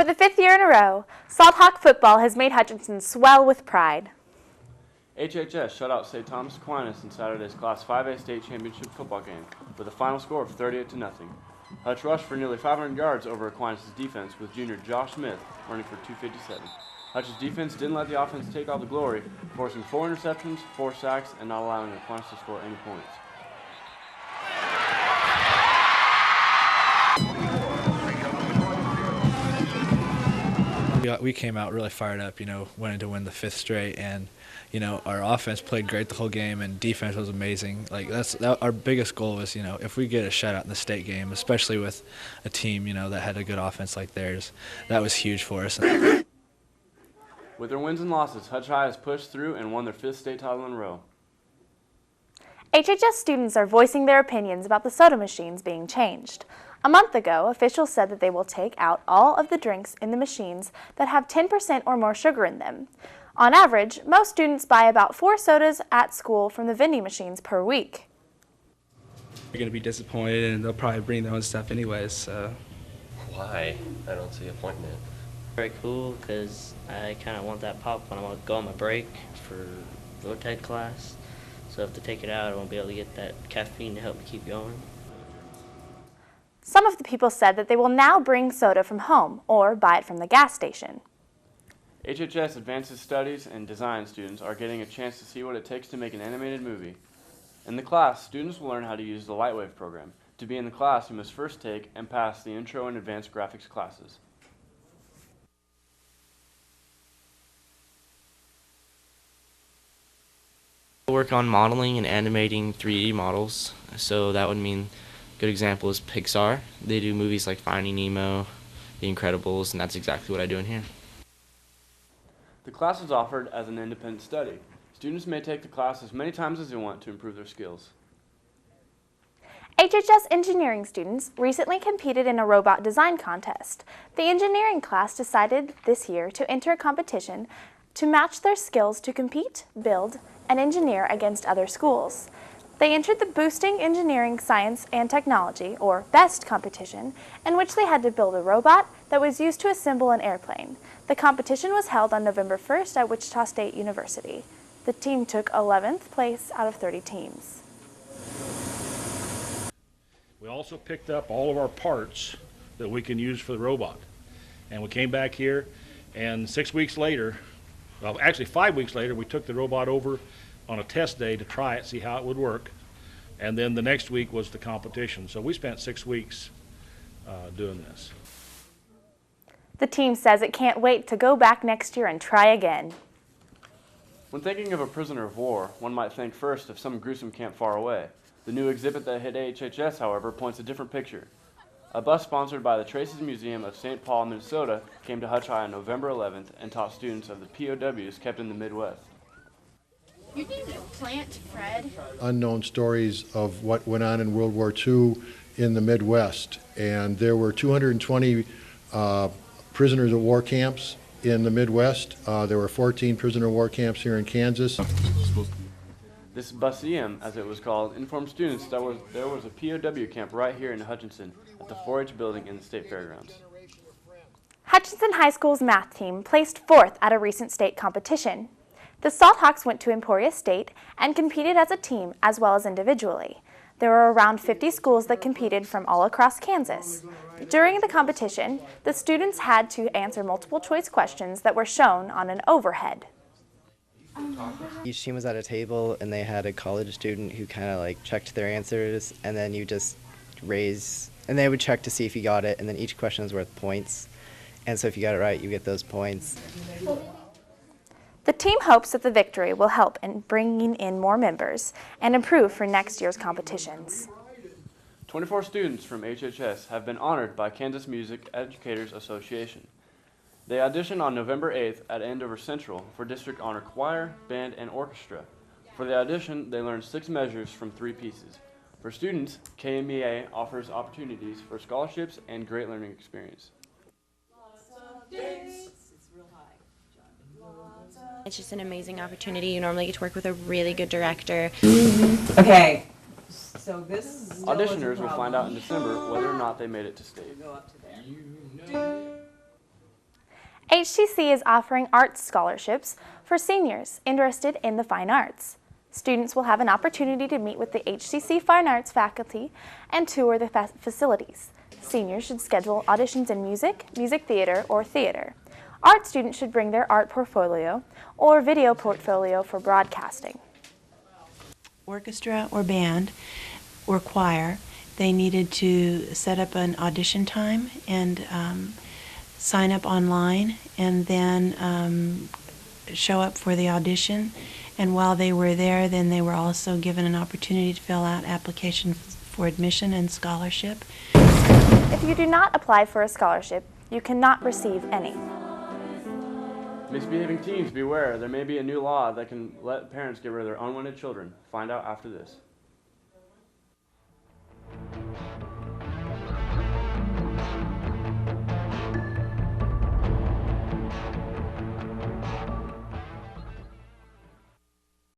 the 5th year in a row, Salt Hawk football has made Hutchinson swell with pride. HHS shut out St. Thomas Aquinas in Saturday's Class 5A state championship football game with a final score of 38-0. Hutch rushed for nearly 500 yards over Aquinas' defense with junior Josh Smith running for 257. Hutch's defense didn't let the offense take all the glory, forcing 4 interceptions, 4 sacks, and not allowing Aquinas to score any points. We came out really fired up, wanting to win the 5th straight, and our offense played great the whole game, and defense was amazing. Our biggest goal was, if we get a shutout in the state game, especially with a team, that had a good offense like theirs, that was huge for us. With their wins and losses, Hutch High has pushed through and won their 5th state title in a row. HHS students are voicing their opinions about the soda machines being changed. A month ago, officials said that they will take out all of the drinks in the machines that have 10% or more sugar in them. On average, most students buy about 4 sodas at school from the vending machines per week. They're going to be disappointed, and they'll probably bring their own stuff anyways. So. Why? I don't see a point in it. Very cool because I kind of want that pop when I want to go on my break for road tech class. So if they take it out, I won't be able to get that caffeine to help me keep going. Some of the people said that they will now bring soda from home or buy it from the gas station. HHS Advances Studies and Design students are getting a chance to see what it takes to make an animated movie. In the class, students will learn how to use the Lightwave program. To be in the class, you must first take and pass the Intro and Advanced Graphics classes. I work on modeling and animating 3D models, so that would mean a good example is Pixar. They do movies like Finding Nemo, The Incredibles, and that's exactly what I do in here. The class is offered as an independent study. Students may take the class as many times as they want to improve their skills. HHS engineering students recently competed in a robot design contest. The engineering class decided this year to enter a competition to match their skills to compete, build, and engineer against other schools. They entered the Boosting Engineering Science and Technology, or BEST competition, in which they had to build a robot that was used to assemble an airplane. The competition was held on November 1st at Wichita State University. The team took 11th place out of 30 teams. We also picked up all of our parts that we can use for the robot. And we came back here, and 6 weeks later, well, actually 5 weeks later, we took the robot over on a test day to try it, see how it would work. And then the next week was the competition. So we spent 6 weeks doing this. The team says it can't wait to go back next year and try again. When thinking of a prisoner of war, one might think first of some gruesome camp far away. The new exhibit that hit HHS, however, points a different picture. A bus sponsored by the Traces Museum of St. Paul, Minnesota, came to Hutch High on November 11th and taught students of the POWs kept in the Midwest. You need to plant, Fred. Unknown stories of what went on in World War II in the Midwest. And there were 220 prisoners of war camps in the Midwest. There were 14 prisoner of war camps here in Kansas. This Buseum, as it was called, informed students that there was a POW camp right here in Hutchinson at the 4-H building in the State Fairgrounds. Hutchinson High School's math team placed 4th at a recent state competition. The Salt Hawks went to Emporia State and competed as a team as well as individually. There were around 50 schools that competed from all across Kansas. During the competition, the students had to answer multiple choice questions that were shown on an overhead. Each team was at a table and they had a college student who kind of checked their answers, and then you just raise, and they would check to see if you got it, and then each question is worth points. And so if you got it right, you get those points. The team hopes that the victory will help in bringing in more members and improve for next year's competitions. 24 students from HHS have been honored by Kansas Music Educators Association. They auditioned on November 8th at Andover Central for District Honor Choir, Band, and Orchestra. For the audition, they learned 6 measures from 3 pieces. For students, KMEA offers opportunities for scholarships and great learning experience. It's just an amazing opportunity. You normally get to work with a really good director. Okay, so this Auditioners will find out in December whether or not they made it to state. HTC is offering arts scholarships for seniors interested in the fine arts. Students will have an opportunity to meet with the HTC Fine Arts faculty and tour the facilities. Seniors should schedule auditions in music, music theater, or theater. Art students should bring their art portfolio or video portfolio for broadcasting. Orchestra or band or choir, they needed to set up an audition time and sign up online and then show up for the audition. And while they were there, then they were also given an opportunity to fill out applications for admission and scholarship. If you do not apply for a scholarship, you cannot receive any. Misbehaving teens, beware. There may be a new law that can let parents get rid of their unwanted children. Find out after this.